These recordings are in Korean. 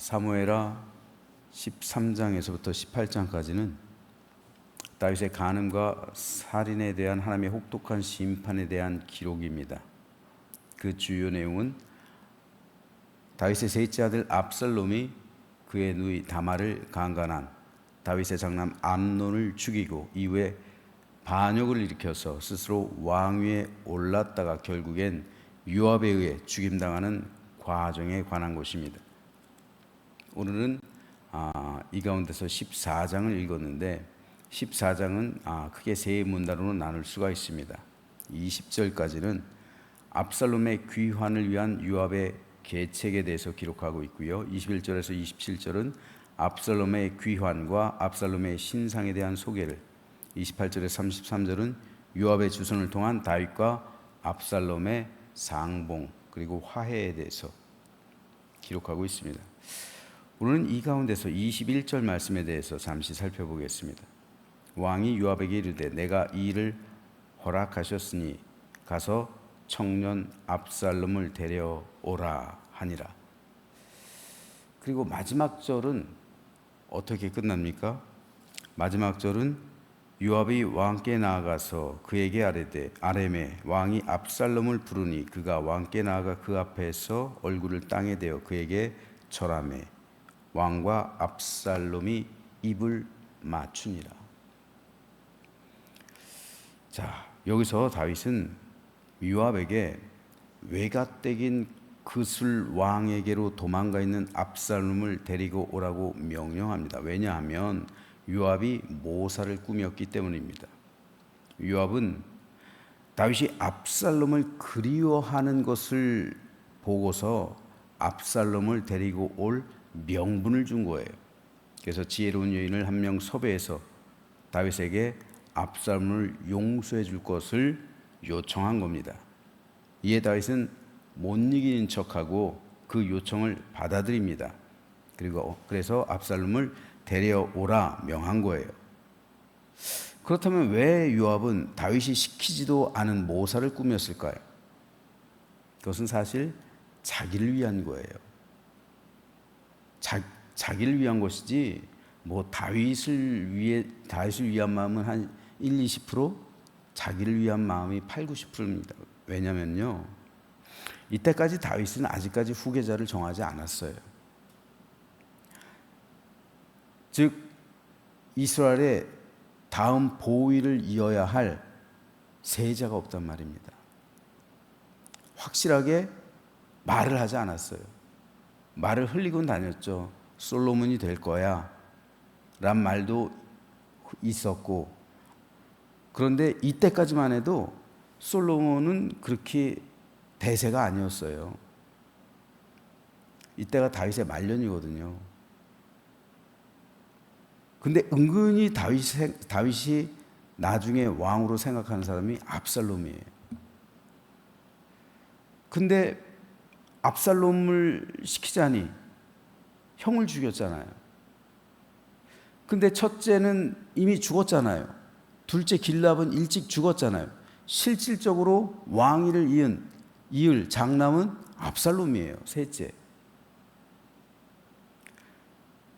사무엘하 13장에서부터 18장까지는 다윗의 간음과 살인에 대한 하나님의 혹독한 심판에 대한 기록입니다. 그 주요 내용은 다윗의 셋째 아들 압살롬이 그의 누이 다말을 강간한 다윗의 장남 암논을 죽이고 이후에 반역을 일으켜서 스스로 왕위에 올랐다가 결국엔 요압에 의해 죽임당하는 과정에 관한 것입니다. 오늘은 이 가운데서 14장을 읽었는데 14장은 크게 세 문단으로 나눌 수가 있습니다. 20절까지는 압살롬의 귀환을 위한 요압의 계책에 대해서 기록하고 있고요. 21절에서 27절은 압살롬의 귀환과 압살롬의 신상에 대한 소개를, 28절에서 33절은 요압의 주선을 통한 다윗과 압살롬의 상봉 그리고 화해에 대해서 기록하고 있습니다. 오늘은 이 가운데서 21절 말씀에 대해서 잠시 살펴보겠습니다. 왕이 요압에게 이르되 내가 이 일을 허락하셨으니 가서 청년 압살롬을 데려오라 하니라. 그리고 마지막 절은 어떻게 끝납니까? 마지막 절은 요압이 왕께 나아가서 그에게 아뢰되 아뢰매 왕이 압살롬을 부르니 그가 왕께 나아가 그 앞에서 얼굴을 땅에 대어 그에게 절하매 왕과 압살롬이 입을 맞추니라. 자, 여기서 다윗은 요압에게 외갓댁인 그술 왕에게로 도망가 있는 압살롬을 데리고 오라고 명령합니다. 왜냐하면 요압이 모사를 꾸몄기 때문입니다. 요압은 다윗이 압살롬을 그리워하는 것을 보고서 압살롬을 데리고 올 명분을 준 거예요. 그래서 지혜로운 여인을 한 명 섭외해서 다윗에게 압살롬을 용서해 줄 것을 요청한 겁니다. 이에 다윗은 못 이기는 척하고 그 요청을 받아들입니다. 그래서 압살롬을 데려오라 명한 거예요. 그렇다면 왜 요압은 다윗이 시키지도 않은 모사를 꾸몄을까요? 그것은 사실 자기를 위한 거예요. 자기를 위한 것이지 다윗을 위한 마음은 한 1, 20%, 자기를 위한 마음이 8, 90%입니다. 왜냐면요, 이때까지 다윗은 아직까지 후계자를 정하지 않았어요. 즉 이스라엘의 다음 보위를 이어야 할 세자가 없단 말입니다. 확실하게 말을 하지 않았어요. 말을 흘리곤 다녔죠. 솔로몬이 될 거야 란 말도 있었고, 그런데 이때까지만 해도 솔로몬은 그렇게 대세가 아니었어요. 이때가 다윗의 말년이거든요. 근데 은근히 다윗이 나중에 왕으로 생각하는 사람이 압살롬이에요. 근데 압살롬을 시키자니 형을 죽였잖아요. 근데 첫째는 이미 죽었잖아요. 둘째 길랍은 일찍 죽었잖아요. 실질적으로 왕위를 이을 장남은 압살롬이에요. 셋째.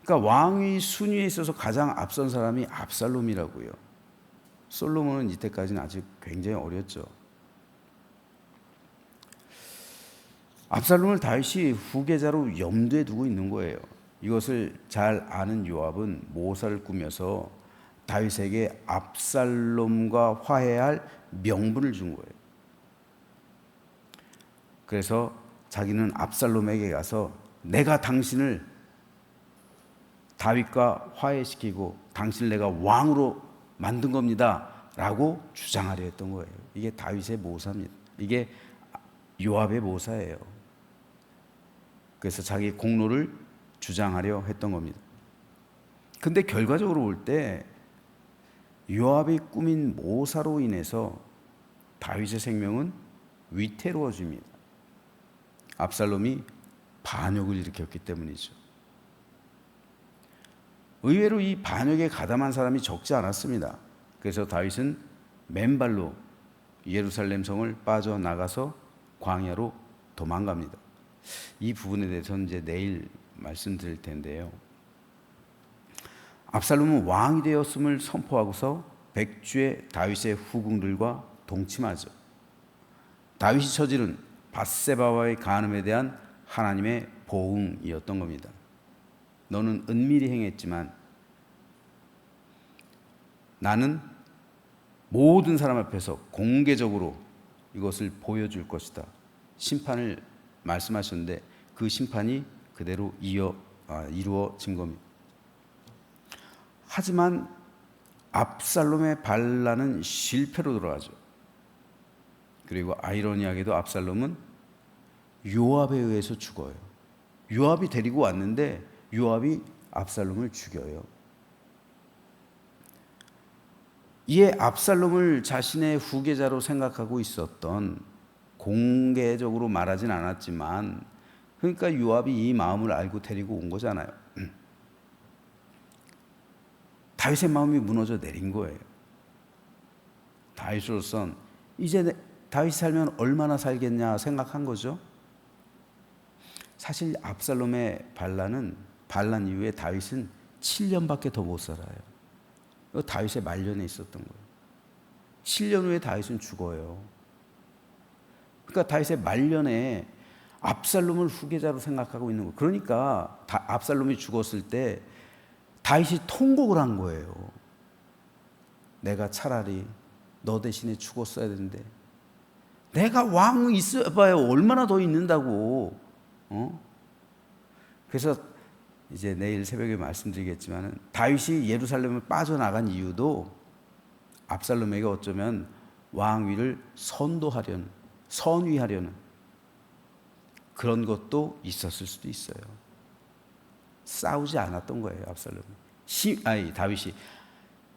그러니까 왕위 순위에 있어서 가장 앞선 사람이 압살롬이라고요. 솔로몬은 이때까지는 아직 굉장히 어렸죠. 압살롬을 다윗이 후계자로 염두에 두고 있는 거예요. 이것을 잘 아는 요압은 모사를 꾸며서 다윗에게 압살롬과 화해할 명분을 준 거예요. 그래서 자기는 압살롬에게 가서 내가 당신을 다윗과 화해시키고 당신을 내가 왕으로 만든 겁니다 라고 주장하려 했던 거예요. 이게 다윗의 모사입니다. 이게 요압의 모사예요. 그래서 자기 공로를 주장하려 했던 겁니다. 근데 결과적으로 볼 때 요압이 꾸민 모사로 인해서 다윗의 생명은 위태로워집니다. 압살롬이 반역을 일으켰기 때문이죠. 의외로 이 반역에 가담한 사람이 적지 않았습니다. 그래서 다윗은 맨발로 예루살렘 성을 빠져나가서 광야로 도망갑니다. 이 부분에 대해서는 이제 내일 말씀드릴 텐데요. 압살롬은 왕이 되었음을 선포하고서 백주의 다윗의 후궁들과 동침하죠. 다윗이 저지른 밧세바와의 간음에 대한 하나님의 보응이었던 겁니다. 너는 은밀히 행했지만 나는 모든 사람 앞에서 공개적으로 이것을 보여줄 것이다. 심판을 말씀하셨는데 그 심판이 그대로 이루어진 겁니다. 하지만 압살롬의 반란은 실패로 돌아가죠. 그리고 아이러니하게도 압살롬은 요압에 의해서 죽어요. 요압이 데리고 왔는데 요압이 압살롬을 죽여요. 이에 압살롬을 자신의 후계자로 생각하고 있었던, 공개적으로 말하진 않았지만, 그러니까 요압이 이 마음을 알고 데리고 온 거잖아요. 다윗의 마음이 무너져 내린 거예요. 다윗으로선 이제 다윗이 살면 얼마나 살겠냐 생각한 거죠. 사실 압살롬의 반란 이후에 다윗은 7년밖에 더 못 살아요. 다윗의 말년에 있었던 거예요. 7년 후에 다윗은 죽어요. 그러니까 다윗의 말년에 압살롬을 후계자로 생각하고 있는 거예요. 그러니까 압살롬이 죽었을 때 다윗이 통곡을 한 거예요. 내가 차라리 너 대신에 죽었어야 되는데, 내가 왕 있어봐야 얼마나 더 있는다고. 그래서 이제 내일 새벽에 말씀드리겠지만, 다윗이 예루살렘을 빠져나간 이유도 압살롬에게 어쩌면 왕위를 선위하려는 그런 것도 있었을 수도 있어요. 싸우지 않았던 거예요, 다윗이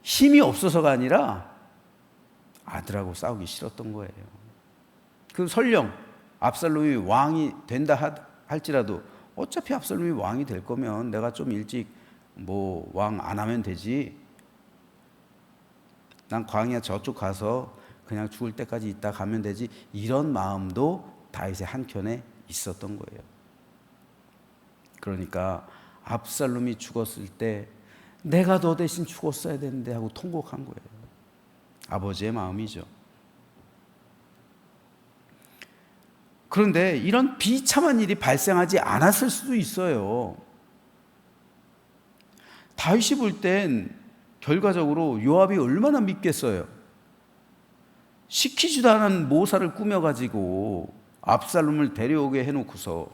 힘이 없어서가 아니라 아들하고 싸우기 싫었던 거예요. 그 설령 압살롬이 왕이 된다 할지라도 어차피 압살롬이 왕이 될 거면 내가 좀 일찍 왕 안 하면 되지. 난 광야 저쪽 가서 그냥 죽을 때까지 있다 가면 되지. 이런 마음도 다윗의 한켠에 있었던 거예요. 그러니까 압살롬이 죽었을 때 내가 너 대신 죽었어야 되는데 하고 통곡한 거예요. 아버지의 마음이죠. 그런데 이런 비참한 일이 발생하지 않았을 수도 있어요. 다윗이 볼 땐 결과적으로 요압이 얼마나 믿겠어요. 시키지도 않은 모사를 꾸며가지고 압살롬을 데려오게 해놓고서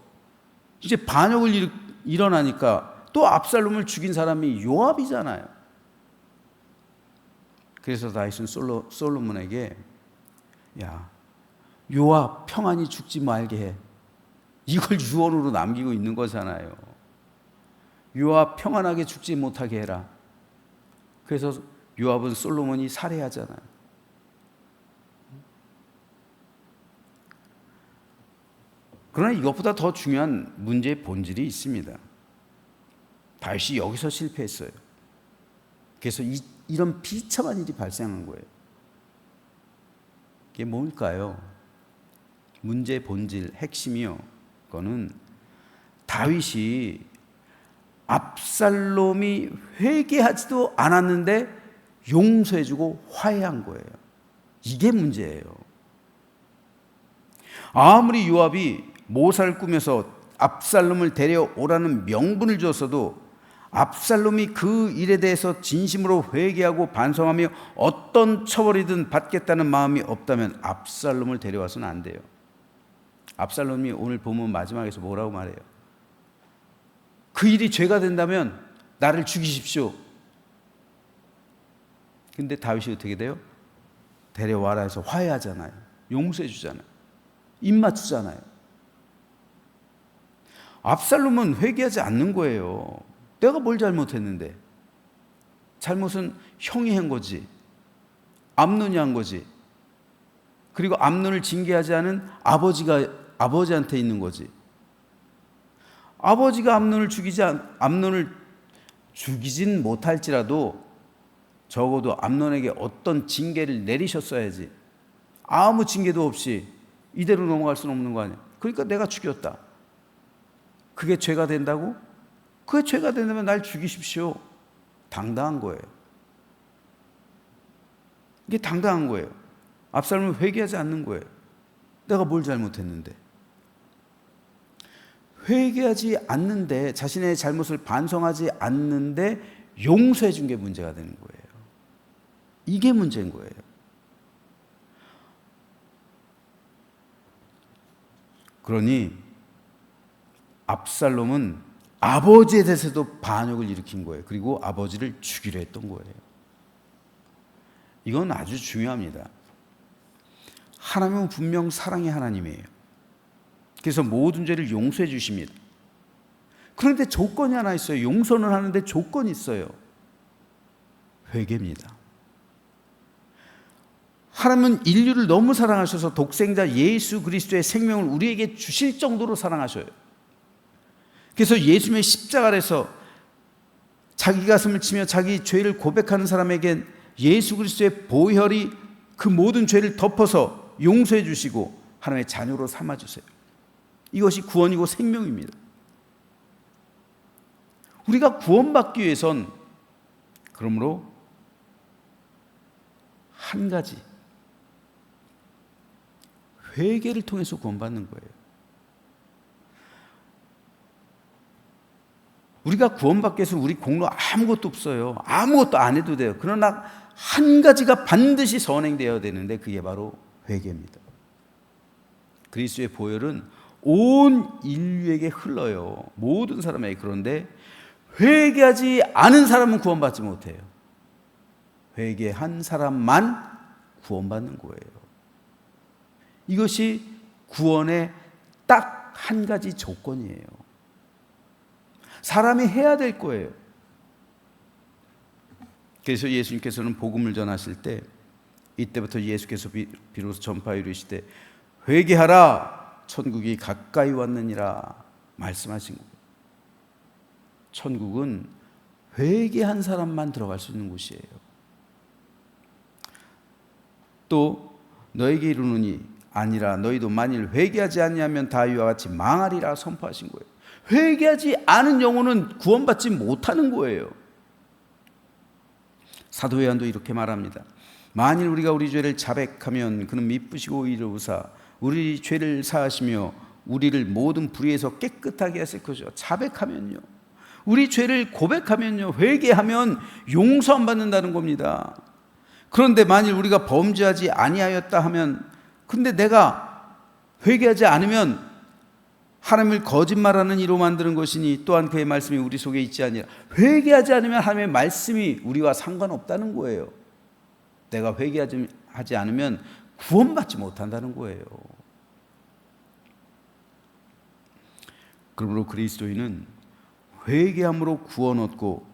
이제 반역을 일어나니까 또 압살롬을 죽인 사람이 요압이잖아요. 그래서 다윗은 솔로몬에게 야, 요압 평안히 죽지 말게 해. 이걸 유언으로 남기고 있는 거잖아요. 요압 평안하게 죽지 못하게 해라. 그래서 요압은 솔로몬이 살해하잖아요. 그러나 이것보다 더 중요한 문제의 본질이 있습니다. 다윗이 여기서 실패했어요. 그래서 이런 비참한 일이 발생한 거예요. 이게 뭘까요? 문제의 본질, 핵심이요. 그거는 다윗이 압살롬이 회개하지도 않았는데 용서해주고 화해한 거예요. 이게 문제예요. 아무리 요압이 모사를 꾸며서 압살롬을 데려오라는 명분을 줬어도 압살롬이 그 일에 대해서 진심으로 회개하고 반성하며 어떤 처벌이든 받겠다는 마음이 없다면 압살롬을 데려와서는 안 돼요. 압살롬이 오늘 본문 마지막에서 뭐라고 말해요? 그 일이 죄가 된다면 나를 죽이십시오. 근데 다윗이 어떻게 돼요? 데려와라 해서 화해하잖아요. 용서해 주잖아요. 입 맞추잖아요. 압살롬은 회개하지 않는 거예요. 내가 뭘 잘못했는데? 잘못은 형이 한 거지. 암논이 한 거지. 그리고 암논을 징계하지 않은 아버지한테 있는 거지. 아버지가 암논을 죽이진 못할지라도 적어도 암논에게 어떤 징계를 내리셨어야지. 아무 징계도 없이 이대로 넘어갈 수는 없는 거 아니야. 그러니까 내가 죽였다. 그게 죄가 된다고? 그게 죄가 된다면 날 죽이십시오. 당당한 거예요. 이게 당당한 거예요. 압살롬은 회개하지 않는 거예요. 내가 뭘 잘못했는데. 회개하지 않는데, 자신의 잘못을 반성하지 않는데 용서해 준 게 문제가 되는 거예요. 이게 문제인 거예요. 그러니 압살롬은 아버지에 대해서도 반역을 일으킨 거예요. 그리고 아버지를 죽이려 했던 거예요. 이건 아주 중요합니다. 하나님은 분명 사랑의 하나님이에요. 그래서 모든 죄를 용서해 주십니다. 그런데 조건이 하나 있어요. 용서는 하는데 조건이 있어요. 회개입니다. 하나님은 인류를 너무 사랑하셔서 독생자 예수 그리스도의 생명을 우리에게 주실 정도로 사랑하셔요. 그래서 예수님의 십자가에서 자기 가슴을 치며 자기 죄를 고백하는 사람에겐 예수 그리스도의 보혈이 그 모든 죄를 덮어서 용서해 주시고 하나님의 자녀로 삼아 주세요. 이것이 구원이고 생명입니다. 우리가 구원받기 위해선 그러므로 한 가지, 회개를 통해서 구원받는 거예요. 우리가 구원받기 위해서 우리 공로 아무것도 없어요. 아무것도 안 해도 돼요. 그러나 한 가지가 반드시 선행되어야 되는데 그게 바로 회개입니다. 그리스도의 보혈은 온 인류에게 흘러요. 모든 사람에게. 그런데 회개하지 않은 사람은 구원받지 못해요. 회개한 사람만 구원받는 거예요. 이것이 구원의 딱 한 가지 조건이에요. 사람이 해야 될 거예요. 그래서 예수님께서는 복음을 전하실 때 이때부터 예수께서 비로소 전파에 이르시되 회개하라 천국이 가까이 왔느니라 말씀하신 거예요. 천국은 회개한 사람만 들어갈 수 있는 곳이에요. 또 너에게 이르노니 아니라 너희도 만일 회개하지 아니하면 다 이와 같이 망하리라 선포하신 거예요. 회개하지 않은 영혼은 구원받지 못하는 거예요. 사도 요한도 이렇게 말합니다. 만일 우리가 우리 죄를 자백하면 그는 미쁘시고 이르우사 우리 죄를 사하시며 우리를 모든 불의에서 깨끗하게 하실 것이요. 자백하면요, 우리 죄를 고백하면요, 회개하면 용서 안 받는다는 겁니다. 그런데 만일 우리가 범죄하지 아니하였다 하면, 근데 내가 회개하지 않으면 하나님을 거짓말하는 이로 만드는 것이니 또한 그의 말씀이 우리 속에 있지 아니라, 회개하지 않으면 하나님의 말씀이 우리와 상관없다는 거예요. 내가 회개하지 않으면 구원받지 못한다는 거예요. 그러므로 그리스도인은 회개함으로 구원 얻고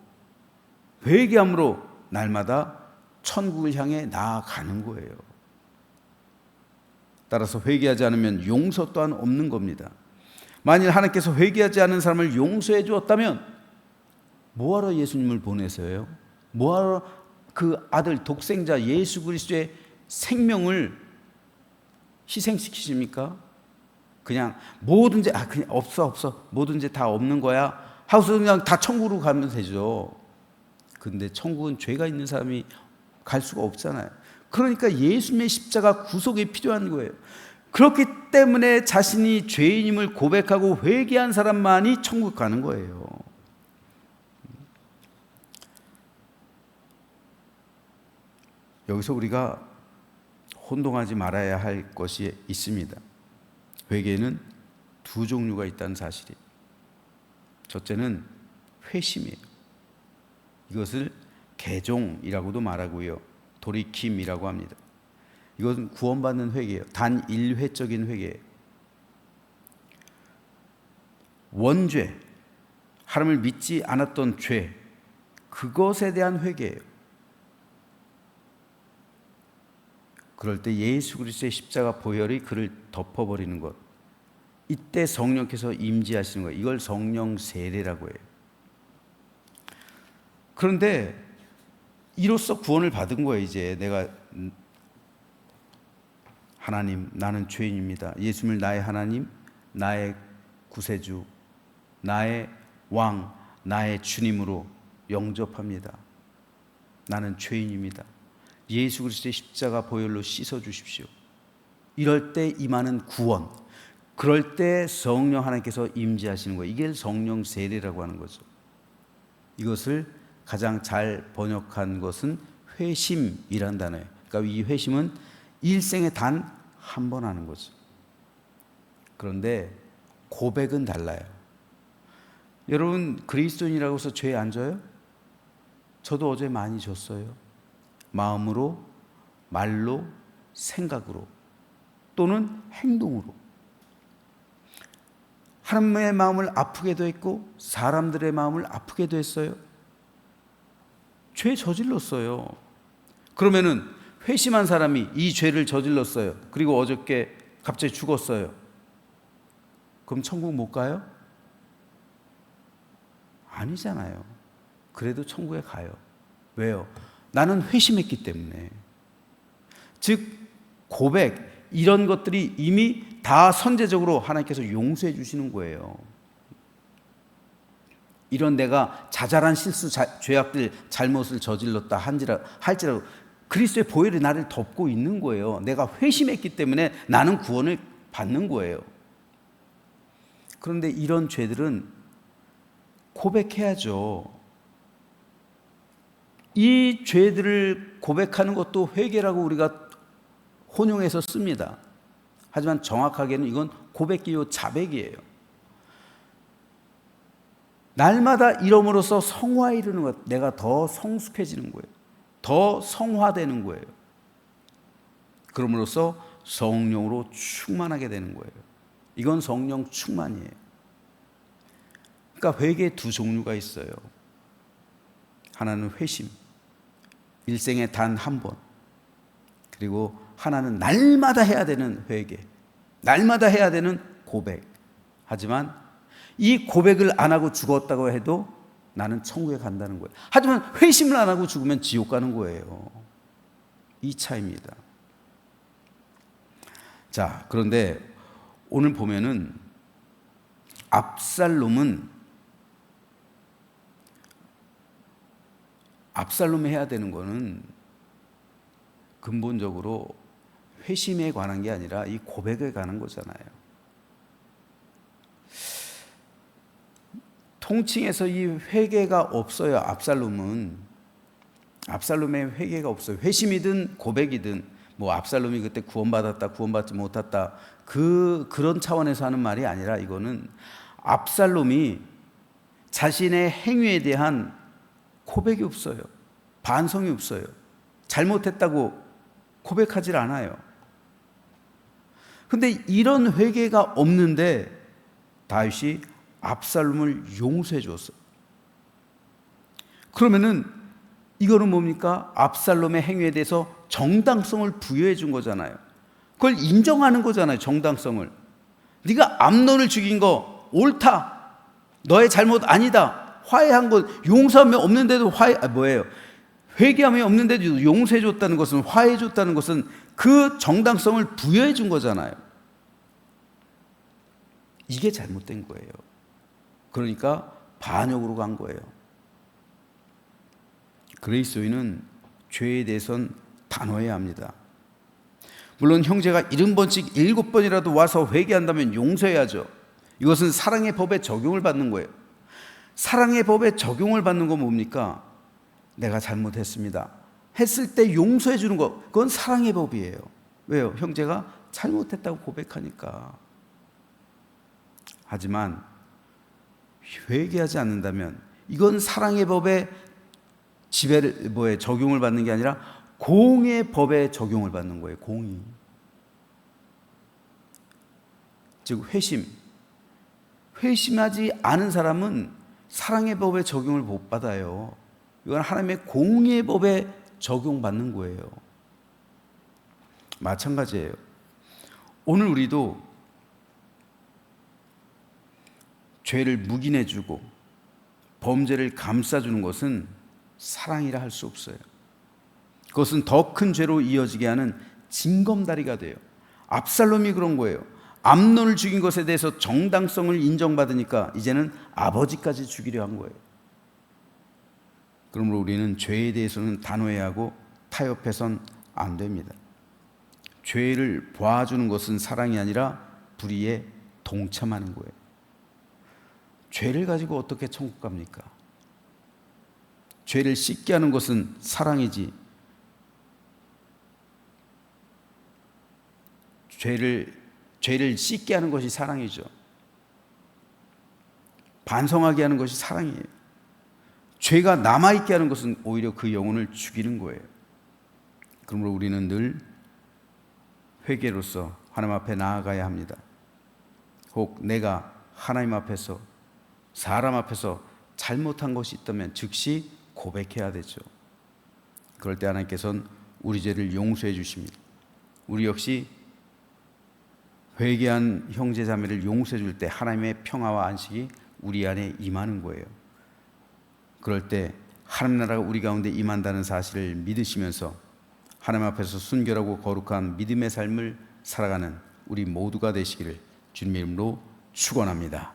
회개함으로 날마다 천국을 향해 나아가는 거예요. 따라서 회개하지 않으면 용서 또한 없는 겁니다. 만일 하나님께서 회개하지 않은 사람을 용서해 주었다면 뭐하러 예수님을 보내세요? 뭐하러 그 아들 독생자 예수 그리스도의 생명을 희생시키십니까? 그냥 모든 죄 그냥 없어 모든 죄 다 없는 거야 하고서 그냥 다 천국으로 가면 되죠. 근데 천국은 죄가 있는 사람이 갈 수가 없잖아요. 그러니까 예수님의 십자가 구속이 필요한 거예요. 그렇기 때문에 자신이 죄인임을 고백하고 회개한 사람만이 천국 가는 거예요. 여기서 우리가 혼동하지 말아야 할 것이 있습니다. 회개는 두 종류가 있다는 사실이. 첫째는 회심이에요. 이것을 개종이라고도 말하고요, 돌이킴이라고 합니다. 이것은 구원받는 회개예요. 단 1회적인 회개예요. 원죄, 하나님을 믿지 않았던 죄, 그것에 대한 회개예요. 그럴 때 예수 그리스도의 십자가 보혈이 그를 덮어버리는 것, 이때 성령께서 임재하시는 거예요. 이걸 성령 세례라고 해요. 그런데 이로써 구원을 받은 거예요. 이제 내가 하나님, 나는 죄인입니다. 예수님을 나의 하나님, 나의 구세주, 나의 왕, 나의 주님으로 영접합니다. 나는 죄인입니다. 예수 그리스도의 십자가 보혈로 씻어 주십시오. 이럴 때 임하는 구원, 그럴 때 성령 하나님께서 임재하시는 거예요. 이게 성령 세례라고 하는 거죠. 이것을 가장 잘 번역한 것은 회심이란 단어예요. 그러니까 이 회심은 일생에 단 한 번 하는 거죠. 그런데 고백은 달라요. 여러분, 그리스도인이라고 해서 죄 안 져요? 저도 어제 많이 졌어요. 마음으로, 말로, 생각으로, 또는 행동으로. 하나님의 마음을 아프게도 했고 사람들의 마음을 아프게도 했어요. 죄 저질렀어요. 그러면은 회심한 사람이 이 죄를 저질렀어요. 그리고 어저께 갑자기 죽었어요. 그럼 천국 못 가요? 아니잖아요. 그래도 천국에 가요. 왜요? 나는 회심했기 때문에. 즉 고백, 이런 것들이 이미 다 선제적으로 하나님께서 용서해 주시는 거예요. 이런 내가 자잘한 실수, 죄악들, 잘못을 저질렀다 할지라도 그리스도의 보혈이 나를 덮고 있는 거예요. 내가 회심했기 때문에 나는 구원을 받는 거예요. 그런데 이런 죄들은 고백해야죠. 이 죄들을 고백하는 것도 회개라고 우리가 혼용해서 씁니다. 하지만 정확하게는 이건 고백이요 자백이에요. 날마다 이름으로써 성화에 이르는 것, 내가 더 성숙해지는 거예요. 더 성화되는 거예요. 그럼으로써 성령으로 충만하게 되는 거예요. 이건 성령 충만이에요. 그러니까 회개의 두 종류가 있어요. 하나는 회심, 일생에 단 한 번. 그리고 하나는 날마다 해야 되는 회개, 날마다 해야 되는 고백. 하지만 이 고백을 안 하고 죽었다고 해도 나는 천국에 간다는 거예요. 하지만 회심을 안 하고 죽으면 지옥 가는 거예요. 이 차이입니다. 자, 그런데 오늘 보면은 압살롬이 해야 되는 거는 근본적으로 회심에 관한 게 아니라 이 고백에 관한 거잖아요. 통칭해서 이 회개가 없어요. 압살롬의 회개가 없어요. 회심이든 고백이든 뭐 압살롬이 그때 구원받았다, 구원받지 못했다 그런 차원에서 하는 말이 아니라 이거는 압살롬이 자신의 행위에 대한 고백이 없어요. 반성이 없어요. 잘못했다고 고백하질 않아요. 근데 이런 회개가 없는데 다윗이 압살롬을 용서해 줬어요. 그러면은 이거는 뭡니까? 압살롬의 행위에 대해서 정당성을 부여해 준 거잖아요. 그걸 인정하는 거잖아요. 정당성을. 네가 암논을 죽인 거 옳다. 너의 잘못 아니다. 화해한 것, 용서함이 없는데도 뭐예요? 회개함이 없는데도 용서해 줬다는 것은, 화해해 줬다는 것은 그 정당성을 부여해 준 거잖아요. 이게 잘못된 거예요. 그러니까 반역으로 간 거예요. 그리스도인은 죄에 대해서는 단호해야 합니다. 물론 형제가 70번씩 7번이라도 와서 회개한다면 용서해야죠. 이것은 사랑의 법에 적용을 받는 거예요. 사랑의 법에 적용을 받는 건 뭡니까? 내가 잘못했습니다 했을 때 용서해 주는 거, 그건 사랑의 법이에요. 왜요? 형제가 잘못했다고 고백하니까. 하지만 회개하지 않는다면 이건 사랑의 법에 적용을 받는 게 아니라 공의 법에 적용을 받는 거예요. 공의. 즉 회심하지 않은 사람은 사랑의 법에 적용을 못 받아요. 이건 하나님의 공의 법에 적용받는 거예요. 마찬가지예요. 오늘 우리도 죄를 묵인해주고 범죄를 감싸주는 것은 사랑이라 할 수 없어요. 그것은 더 큰 죄로 이어지게 하는 징검다리가 돼요. 압살롬이 그런 거예요. 암논을 죽인 것에 대해서 정당성을 인정받으니까 이제는 아버지까지 죽이려 한 거예요. 그러므로 우리는 죄에 대해서는 단호해야 하고 타협해선 안 됩니다. 죄를 봐주는 것은 사랑이 아니라 불의에 동참하는 거예요. 죄를 가지고 어떻게 천국 갑니까? 죄를 씻게 하는 것은 사랑이지. 죄를 씻게 하는 것이 사랑이죠. 반성하게 하는 것이 사랑이에요. 죄가 남아있게 하는 것은 오히려 그 영혼을 죽이는 거예요. 그러므로 우리는 늘 회개로서 하나님 앞에 나아가야 합니다. 혹 내가 하나님 앞에서 사람 앞에서 잘못한 것이 있다면 즉시 고백해야 되죠. 그럴 때 하나님께서는 우리 죄를 용서해 주십니다. 우리 역시 회개한 형제 자매를 용서해 줄 때 하나님의 평화와 안식이 우리 안에 임하는 거예요. 그럴 때 하나님 나라가 우리 가운데 임한다는 사실을 믿으시면서 하나님 앞에서 순결하고 거룩한 믿음의 삶을 살아가는 우리 모두가 되시기를 주님의 이름으로 축원합니다.